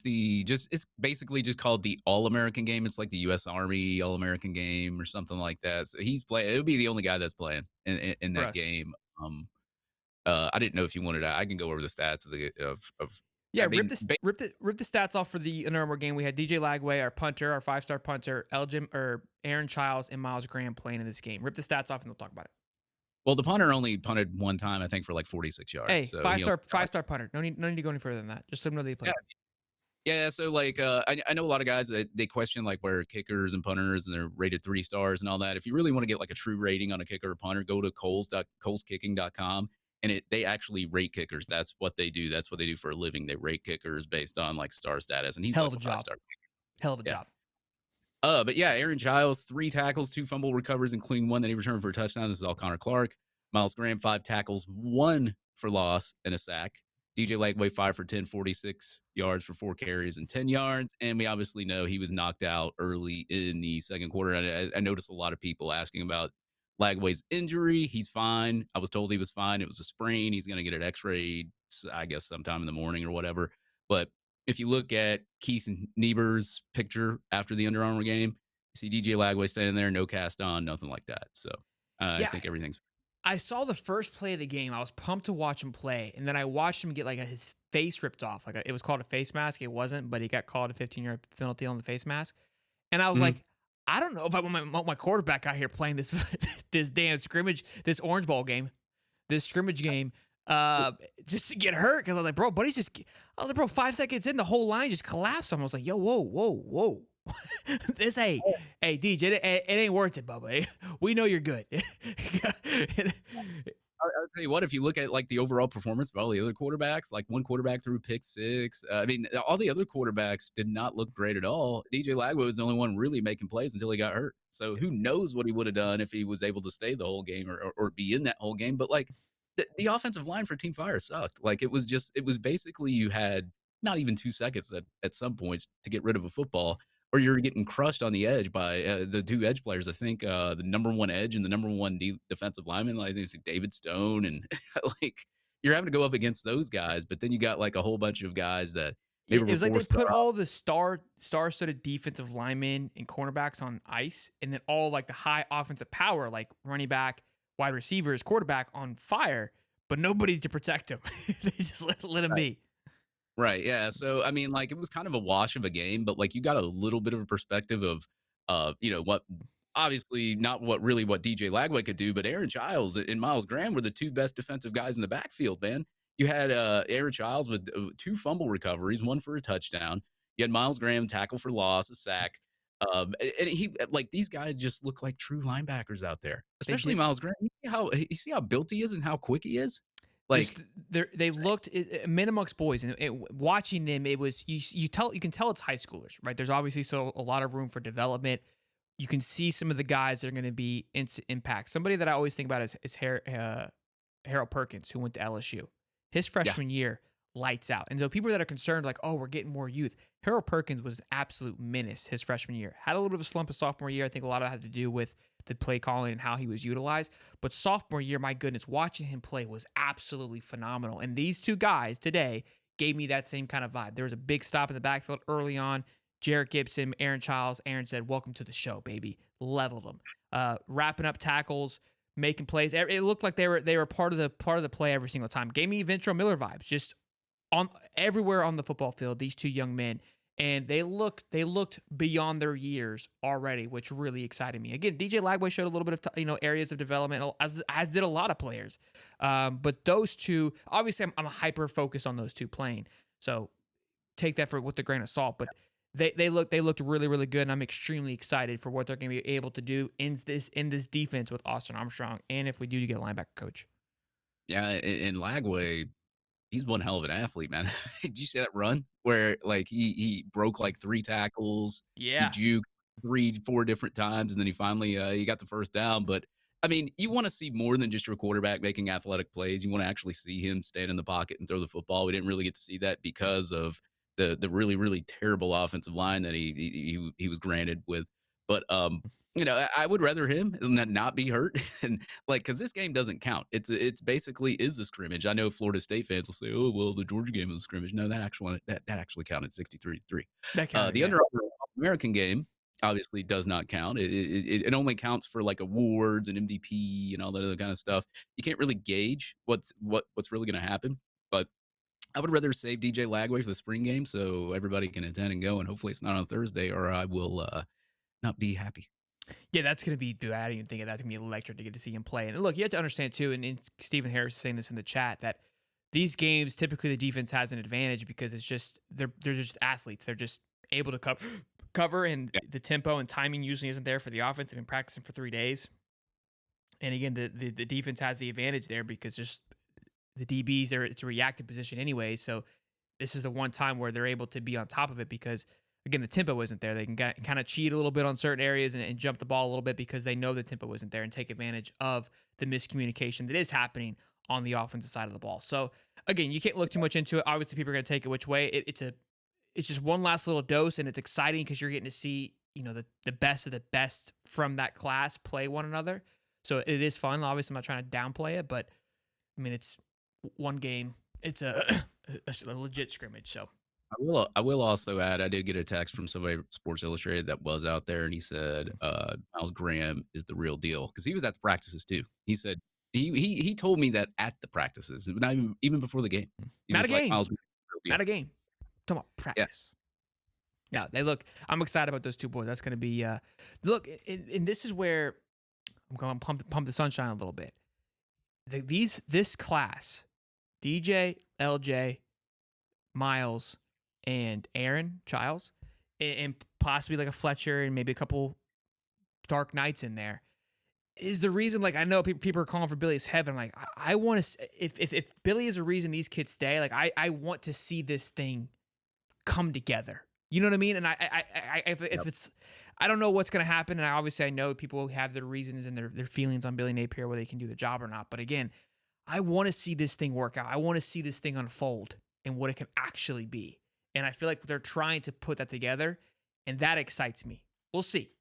it's basically just called the All-American game. It's like the U.S. Army All-American game or something like that. So he's playing. It'll be the only guy that's playing in for that us. game. I didn't know if you wanted to. I can go over the stats of. Yeah, I mean, rip the stats off for the Under Armour game. We had DJ Lagway, our punter, our 5-star punter, Elgin or Aaron Childs and Miles Graham playing in this game. Rip the stats off and we'll talk about it. well, the punter only punted one time, I think, for like 46 yards. Hey, So five he only star got five like star punter. No need to go any further than that. Just let them know they yeah. played. Yeah, so like I know a lot of guys that they question like where kickers and punters and they're rated 3 stars and all that. If you really want to get like a true rating on a kicker or punter, go to coleskicking.com and they actually rate kickers. That's what they do. That's what they do for a living. They rate kickers based on like star status, and he's Hell of like a a five job. star. Hell of a Yeah. job. But yeah, Aaron Giles, 3 tackles, 2 fumble recovers, including one that he returned for a touchdown. This is all Connor Clark. Miles Graham, 5 tackles, 1 for loss, and a sack. DJ Lagway, 5 for 10, 46 yards for 4 carries and 10 yards. And we obviously know he was knocked out early in the second quarter. And I noticed a lot of people asking about Lagway's injury. He's fine. I was told he was fine. It was a sprain. He's going to get it x-rayed, I guess, sometime in the morning or whatever. But if you look at Keith Niebuhr's picture after the Under Armour game, you see DJ Lagway standing there, no cast on, nothing like that. So I Yeah, think everything's I saw the first play of the game. I was pumped to watch him play, and then I watched him get like his face ripped off. It was called a face mask. It wasn't, but he got called a 15-yard penalty on the face mask. And I was Mhm. like, I don't know if I want my quarterback out here playing this this damn scrimmage, this Orange Bowl game, this scrimmage game, just to get hurt. Because I was like, bro, buddy's just. I was like, bro, 5 seconds in, the whole line just collapsed. I was like, yo, whoa. This hey DJ, it ain't worth it, Bubba. We know you're good. I'll tell you what, if you look at like the overall performance of all the other quarterbacks, like one quarterback threw pick six. I mean, all the other quarterbacks did not look great at all. DJ Lagway was the only one really making plays until he got hurt. So who knows what he would have done if he was able to stay the whole game or be in that whole game. But like the offensive line for Team Fire sucked. Like it was basically you had not even 2 seconds at some points to get rid of a football or you're getting crushed on the edge by the 2 edge players. I think the number one edge and the number one defensive lineman, like it's David Stone, and like you're having to go up against those guys. But then you got like a whole bunch of guys that maybe It were was like they 4 star. put all the star-studded defensive linemen and cornerbacks on ice, and then all like the high offensive power, like running back, wide receivers, quarterback on fire, but nobody to protect them. They just let him be. Right, yeah, so, I mean, like, it was kind of a wash of a game, but, like, you got a little bit of a perspective of, what obviously not what DJ Lagway could do, but Aaron Childs and Miles Graham were the 2 best defensive guys in the backfield, man. You had, Aaron Childs with, 2 fumble recoveries, 1 for a touchdown. You had Miles Graham tackle for loss, a sack, and he like, these guys just look like true linebackers out there, They especially did. Miles Graham. You see how built he is and how quick he is? This Like, they looked Minimox boys, and watching them, it was you can tell it's high schoolers, right? There's obviously so a lot of room for development. You can see some of the guys that are going to be instant impact. Somebody that I always think about is Harold Perkins, who went to LSU. His yeah, freshman year, lights out. And so people that are concerned, like, oh, we're getting more youth. Harold Perkins was an absolute menace his freshman year. Had a little bit of a slump of sophomore year. I think a lot of it had to do with the play calling and how he was utilized. But sophomore year, my goodness, watching him play was absolutely phenomenal. And these two guys today gave me that same kind of vibe. There was a big stop in the backfield early on. Jarrett Gibson, Aaron Childs. Aaron said, welcome to the show, baby. Leveled them. Wrapping up tackles, making plays. It looked like they were part of the play every single time. Gave me Ventrell Miller vibes, just on everywhere on the football field. These two young men, and they looked beyond their years already, which really excited me. Again, DJ Lagway showed a little bit of areas of development, as did a lot of players. But those two, obviously, I'm hyper focused on those two playing. So take that with a grain of salt, but. They looked really really good, and I'm extremely excited for what they're going to be able to do in this defense with Austin Armstrong, and if we do get a linebacker coach. yeah, and Lagway, he's one hell of an athlete, man. Did you see that run where like he broke like 3 tackles, he Yeah, juked 3, 4 different times, and then he finally he got the first down. But I mean, you want to see more than just your quarterback making athletic plays. You want to actually see him stand in the pocket and throw the football. We didn't really get to see that because of the really really terrible offensive line that he was granted with. But I would rather him not be hurt and like because this game doesn't count. It's basically is a scrimmage. I know Florida State fans will say, "Oh, well, the Georgia game was a scrimmage." No, that actually counted 63-3. That counted, The yeah. under American game obviously does not count. It only counts for like awards and MVP and all that other kind of stuff. You can't really gauge what's really going to happen. But I would rather save DJ Lagway for the spring game so everybody can attend and go, and hopefully it's not on Thursday, or I will not be happy. Yeah, that's gonna be dude, I didn't even think of that. That's gonna be electric to get to see him play. And look, you have to understand too, and Stephen Harris is saying this in the chat, that these games typically the defense has an advantage because it's just they're just athletes. They're just able to cover, and Yeah, the tempo and timing usually isn't there for the offense. They've been practicing for 3 days. And again, the defense has the advantage there because just the DBs, it's a reactive position anyway. So this is the one time where they're able to be on top of it because again the tempo isn't there. They can kind of cheat a little bit on certain areas and jump the ball a little bit because they know the tempo isn't there and take advantage of the miscommunication that is happening on the offensive side of the ball. So again, you can't look too much into it. Obviously, people are going to take it which way. It's just one last little dose, and it's exciting because you're getting to see the best of the best from that class play one another. So it is fun. Obviously, I'm not trying to downplay it, but I mean it's one game. It's a legit scrimmage. So I will also add, I did get a text from somebody at Sports Illustrated that was out there, and he said, Miles Graham is the real deal because he was at the practices too. He said he told me that at the practices, not even before the game. He's not a just like, game, "Miles Graham's the real not deal." a game. Talking about Yeah. practice. Yeah, they look. I'm excited about those two boys. That's going to be look, and this is where I'm going to pump the sunshine a little bit. This class, DJ, LJ, Miles, and Aaron Childs, and possibly like a Fletcher and maybe a couple Dark Knights in there, is the reason. Like I know people are calling for Billy's heaven. Like I want to. If Billy is a reason these kids stay, like I want to see this thing come together. You know what I mean? And if Yep. it's, I don't know what's going to happen. And obviously I know people have their reasons and their feelings on Billy Napier, whether they can do the job or not. But again, I want to see this thing work out. I want to see this thing unfold and what it can actually be. And I feel like they're trying to put that together, and that excites me. We'll see.